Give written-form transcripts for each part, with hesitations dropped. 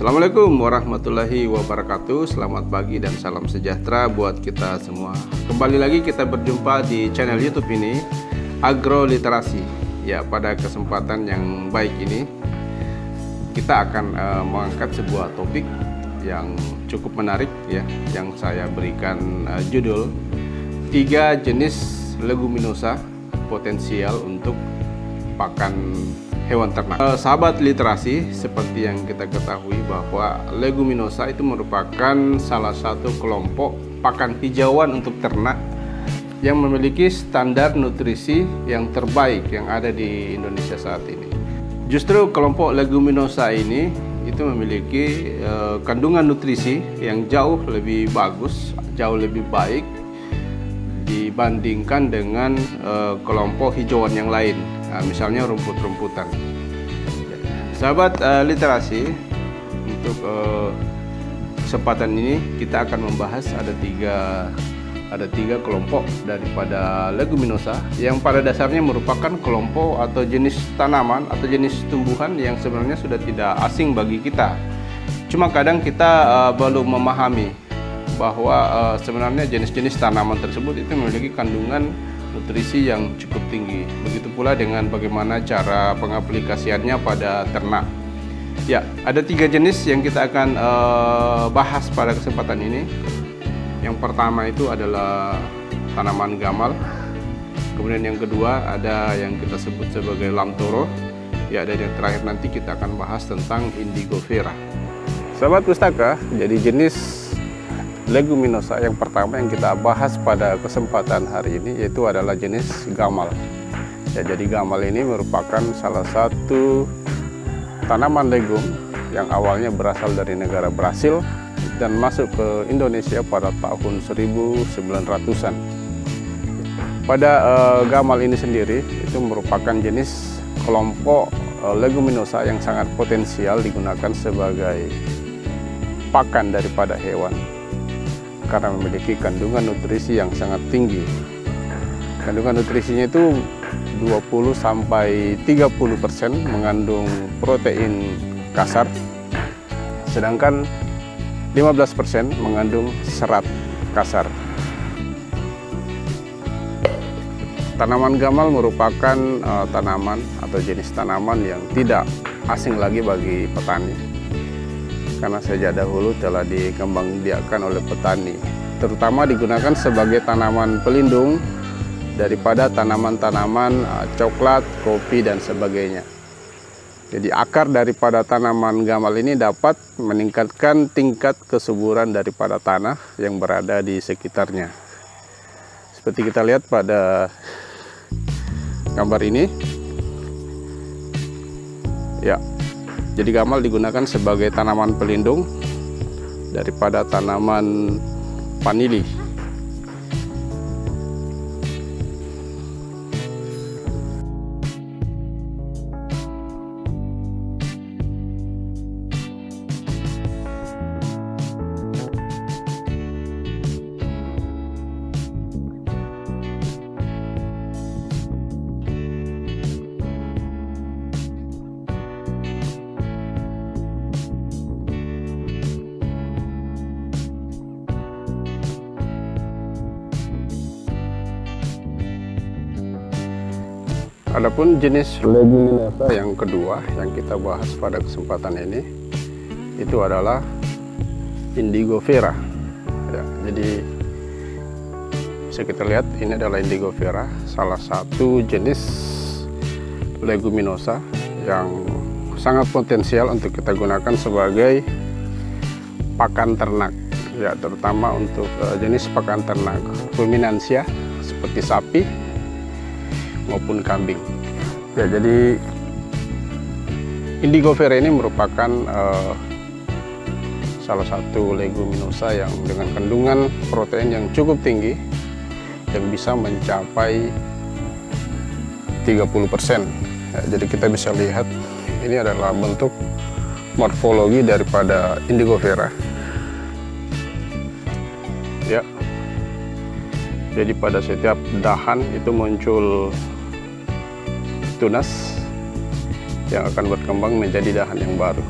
Assalamualaikum warahmatullahi wabarakatuh. Selamat pagi dan salam sejahtera buat kita semua. Kembali lagi kita berjumpa di channel YouTube ini, Agroliterasi. Ya, pada kesempatan yang baik ini kita akan mengangkat sebuah topik yang cukup menarik ya, yang saya berikan judul 3 jenis leguminosa potensial untuk pakan hewan ternak. Sahabat literasi, seperti yang kita ketahui bahwa leguminosa itu merupakan salah satu kelompok pakan hijauan untuk ternak yang memiliki standar nutrisi yang terbaik yang ada di Indonesia saat ini. Justru kelompok leguminosa ini itu memiliki kandungan nutrisi yang jauh lebih bagus, jauh lebih baik dibandingkan dengan kelompok hijauan yang lain. Nah, misalnya rumput-rumputan. Sahabat literasi, untuk kesempatan ini kita akan membahas ada tiga kelompok daripada leguminosa yang pada dasarnya merupakan kelompok atau jenis tanaman atau jenis tumbuhan yang sebenarnya sudah tidak asing bagi kita. Cuma kadang kita belum memahami bahwa sebenarnya jenis-jenis tanaman tersebut itu memiliki kandungan nutrisi yang cukup tinggi. Begitu pula dengan bagaimana cara pengaplikasiannya pada ternak. Ya, ada 3 jenis yang kita akan bahas pada kesempatan ini. Yang pertama itu adalah tanaman gamal. Kemudian yang kedua ada yang kita sebut sebagai lamtoro. Ya, dan yang terakhir nanti kita akan bahas tentang indigofera. Sahabat pustaka, jadi jenis leguminosa yang pertama yang kita bahas pada kesempatan hari ini yaitu adalah jenis gamal. Ya, jadi gamal ini merupakan salah satu tanaman legum yang awalnya berasal dari negara Brasil dan masuk ke Indonesia pada tahun 1900-an. Pada gamal ini sendiri itu merupakan jenis kelompok leguminosa yang sangat potensial digunakan sebagai pakan daripada hewan, karena memiliki kandungan nutrisi yang sangat tinggi. Kandungan nutrisinya itu 20-30% mengandung protein kasar, sedangkan 15% mengandung serat kasar. Tanaman gamal merupakan tanaman atau jenis tanaman yang tidak asing lagi bagi petani, karena sejak dahulu telah dikembangbiakkan oleh petani, terutama digunakan sebagai tanaman pelindung daripada tanaman-tanaman coklat, kopi, dan sebagainya. Jadi akar daripada tanaman gamal ini dapat meningkatkan tingkat kesuburan daripada tanah yang berada di sekitarnya. Seperti kita lihat pada gambar ini. Ya. Jadi gamal digunakan sebagai tanaman pelindung daripada tanaman vanili. Adapun jenis leguminosa yang kedua yang kita bahas pada kesempatan ini itu adalah indigofera. Ya, jadi bisa kita lihat ini adalah indigofera, salah satu jenis leguminosa yang sangat potensial untuk kita gunakan sebagai pakan ternak. Ya, terutama untuk jenis pakan ternak ruminansia seperti sapi maupun kambing. Ya, jadi indigofera ini merupakan salah satu leguminosa yang dengan kandungan protein yang cukup tinggi, yang bisa mencapai 30%. Ya, jadi kita bisa lihat ini adalah bentuk morfologi daripada indigofera. Ya, jadi pada setiap dahan itu muncul tunas yang akan berkembang menjadi dahan yang baru.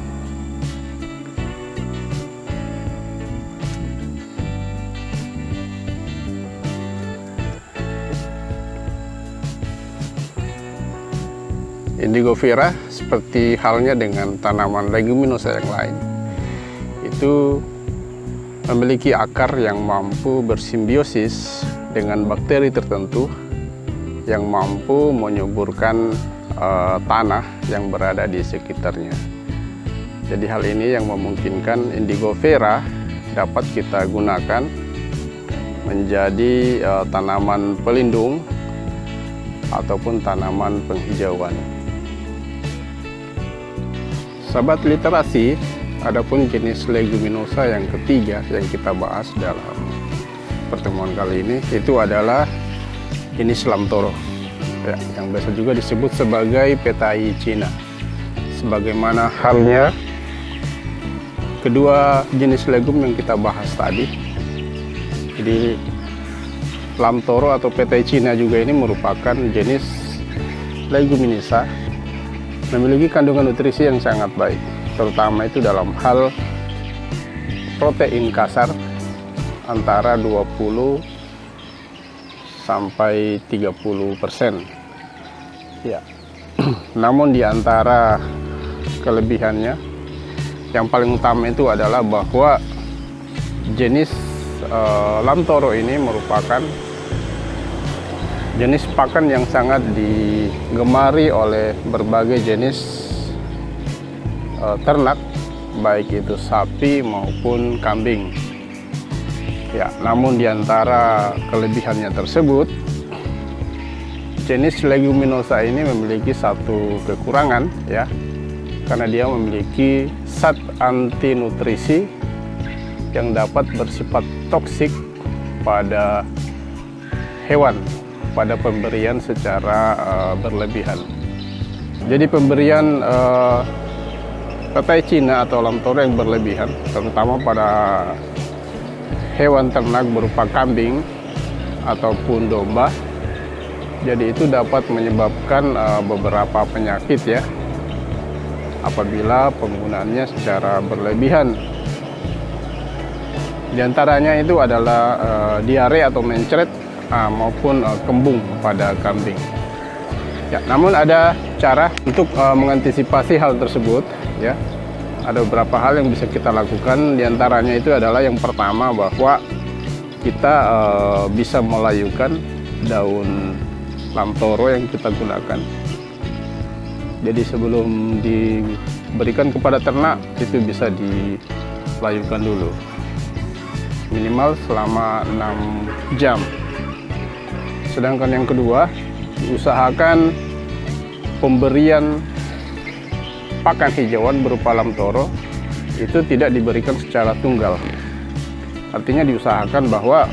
Indigofera seperti halnya dengan tanaman leguminosa yang lain, itu memiliki akar yang mampu bersimbiosis dengan bakteri tertentu yang mampu menyuburkan tanah yang berada di sekitarnya. Jadi hal ini yang memungkinkan Indigofera dapat kita gunakan menjadi tanaman pelindung ataupun tanaman penghijauan. Sahabat literasi, adapun jenis leguminosa yang ketiga yang kita bahas dalam pertemuan kali ini itu adalah jenis lamtoro, ya, yang biasa juga disebut sebagai petai Cina. Sebagaimana halnya kedua jenis legum yang kita bahas tadi, jadi lamtoro atau petai Cina juga ini merupakan jenis leguminosa, memiliki kandungan nutrisi yang sangat baik, terutama itu dalam hal protein kasar antara 20 sampai 30%. Ya. Namun di antara kelebihannya yang paling utama itu adalah bahwa jenis lamtoro ini merupakan jenis pakan yang sangat digemari oleh berbagai jenis ternak, baik itu sapi maupun kambing. Ya, namun di antara kelebihannya tersebut, jenis leguminosa ini memiliki satu kekurangan, ya, karena dia memiliki zat anti nutrisi yang dapat bersifat toksik pada hewan pada pemberian secara berlebihan. Jadi pemberian petai Cina atau lamtoro yang berlebihan, terutama pada hewan ternak berupa kambing ataupun domba, jadi itu dapat menyebabkan beberapa penyakit, ya, apabila penggunaannya secara berlebihan. Di antaranya itu adalah diare atau mencret maupun kembung pada kambing. Ya, namun ada cara untuk mengantisipasi hal tersebut, ya. Ada beberapa hal yang bisa kita lakukan. Di antaranya itu adalah yang pertama, bahwa kita bisa melayukan daun lamtoro yang kita gunakan. Jadi sebelum diberikan kepada ternak itu bisa dilayukan dulu minimal selama 6 jam. Sedangkan yang kedua, diusahakan pemberian pakan hijauan berupa lamtoro itu tidak diberikan secara tunggal. Artinya diusahakan bahwa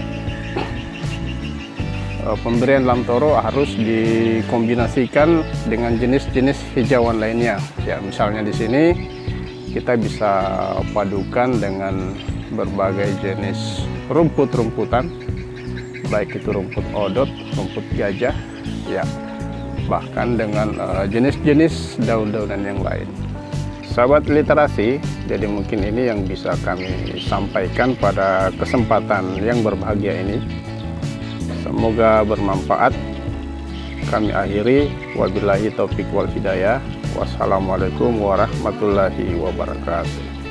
pemberian lamtoro harus dikombinasikan dengan jenis-jenis hijauan lainnya. Ya, misalnya di sini kita bisa padukan dengan berbagai jenis rumput-rumputan, baik itu rumput odot, rumput gajah, ya, bahkan dengan jenis-jenis daun-daunan yang lain. Sahabat literasi, jadi mungkin ini yang bisa kami sampaikan pada kesempatan yang berbahagia ini. Semoga bermanfaat. Kami akhiri, wabillahi taufik wal hidayah. Wassalamualaikum warahmatullahi wabarakatuh.